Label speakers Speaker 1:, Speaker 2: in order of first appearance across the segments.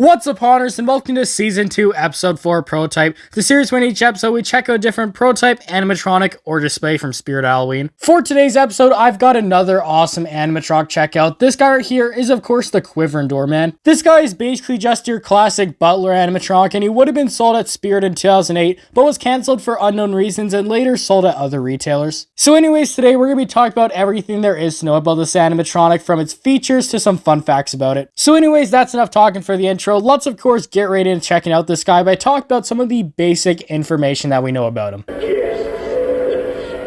Speaker 1: What's up, Honors, and welcome to Season 2, Episode 4, Prototype, the series where in each episode we check out a different prototype, animatronic, or display from Spirit Halloween. For today's episode, I've got another awesome animatronic checkout. This guy right here is, of course, the Quivering Doorman. This guy is basically just your classic butler animatronic, and he would have been sold at Spirit in 2008, but was cancelled for unknown reasons and later sold at other retailers. So anyways, today we're going to be talking about everything there is to know about this animatronic, from its features to some fun facts about it. So anyways, that's enough talking for the intro. Let's of course get right into checking out this guy by talking about some of the basic information that we know about him.
Speaker 2: Guests,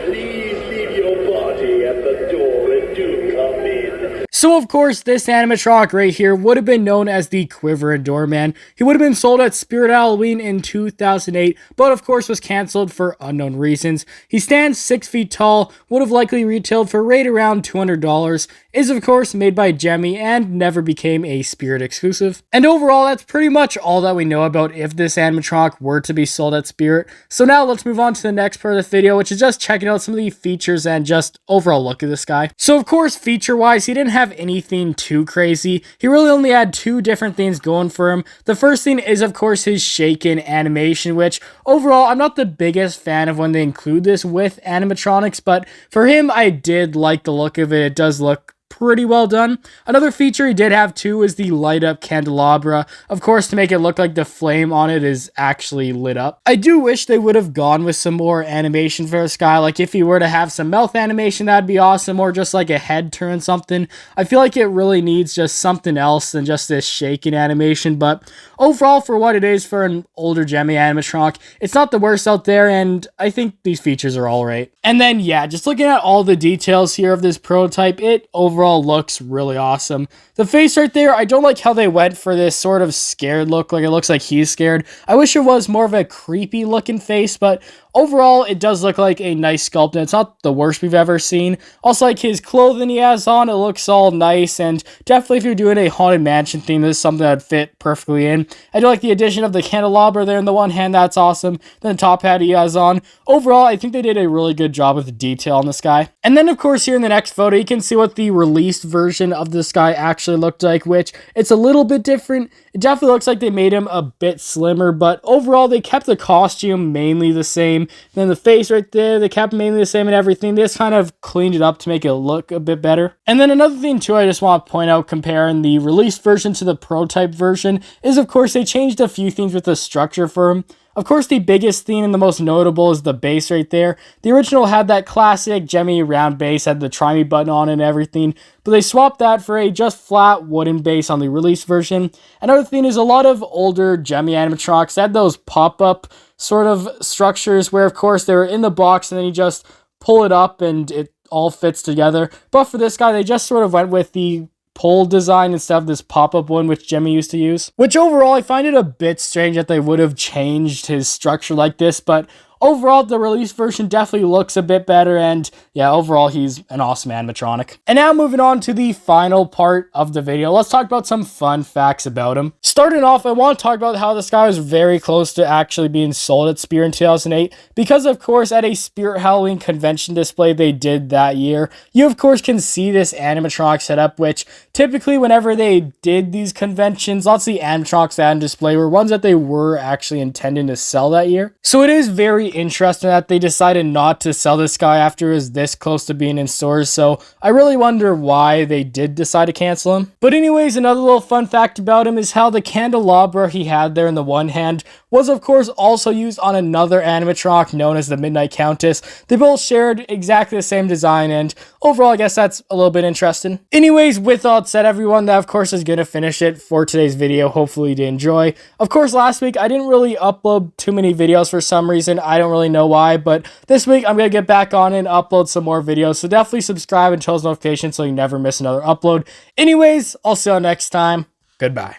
Speaker 2: please leave your party at the door and do come in.
Speaker 1: So of course, this animatronic right here would have been known as the Quivering Doorman. He would have been sold at Spirit Halloween in 2008, but of course was cancelled for unknown reasons. He stands 6 feet tall, would have likely retailed for right around $200, is of course made by Gemmy, and never became a Spirit exclusive. And overall, that's pretty much all that we know about if this animatronic were to be sold at Spirit. So now let's move on to the next part of the video, which is just checking out some of the features and just overall look of this guy. So of course, feature-wise, he didn't have anything too crazy. He really only had two different things going for him. The first thing is of course his shaken animation, which overall I'm not the biggest fan of when they include this with animatronics, but for him I did like the look of it. It does look pretty well done. Another feature he did have too is the light up candelabra, of course to make it look like the flame on it is actually lit up. I do wish they would have gone with some more animation for this guy, like if he were to have some mouth animation that'd be awesome, or just like a head turn something. I feel like it really needs just something else than just this shaking animation, but overall for what it is for an older Gemmy animatronic, it's not the worst out there, and I think these features are alright. And then yeah, just looking at all the details here of this prototype, it overall looks really awesome. The face right there, I don't like how they went for this sort of scared look, like it looks like he's scared. I wish it was more of a creepy looking face, but overall it does look like a nice sculpt, and it's not the worst we've ever seen. Also, like his clothing he has on, it looks all nice, and definitely if you're doing a haunted mansion theme, this is something that would fit perfectly in. I do like the addition of the candelabra there in the one hand, that's awesome. Then the top hat he has on. Overall, I think they did a really good job with the detail on this guy. And then of course here in the next photo, you can see what the released version of this guy actually looked like, which it's a little bit different. It definitely looks like they made him a bit slimmer, but overall they kept the costume mainly the same. Then the face right there, they kept mainly the same and everything. They just kind of cleaned it up to make it look a bit better. And then another thing too I just want to point out comparing the released version to the prototype version is of course they changed a few things with the structure for him. Of course, the biggest thing and the most notable is the base right there. The original had that classic Gemmy round base, had the try me button on and everything, but they swapped that for a just flat wooden base on the release version. Another thing is a lot of older Gemmy animatronics had those pop-up sort of structures where, of course, they were in the box and then you just pull it up and it all fits together. But for this guy, they just sort of went with the pole design instead of this pop-up one which Gemmy used to use. Which overall, I find it a bit strange that they would have changed his structure like this, but overall, the release version definitely looks a bit better, and yeah, overall, he's an awesome animatronic. And now moving on to the final part of the video, let's talk about some fun facts about him. Starting off, I want to talk about how this guy was very close to actually being sold at Spirit in 2008, because of course, at a Spirit Halloween convention display they did that year, you of course can see this animatronic setup, which typically whenever they did these conventions, lots of the animatronics that had on display were ones that they were actually intending to sell that year. So it is very interesting that they decided not to sell this guy after it was this close to being in stores, so I really wonder why they did decide to cancel him. But anyways, another little fun fact about him is how the candelabra he had there in the one hand was of course also used on another animatronic known as the Midnight Countess. They both shared exactly the same design, and overall I guess that's a little bit interesting. Anyways, with all that said, everyone, that of course is gonna finish it for today's video. Hopefully you did enjoy. Of course, last week I didn't really upload too many videos for some reason. I don't really know why, but this week I'm gonna get back on and upload some more videos, so definitely subscribe and turn those notifications so you never miss another upload. Anyways, I'll see you next time. Goodbye.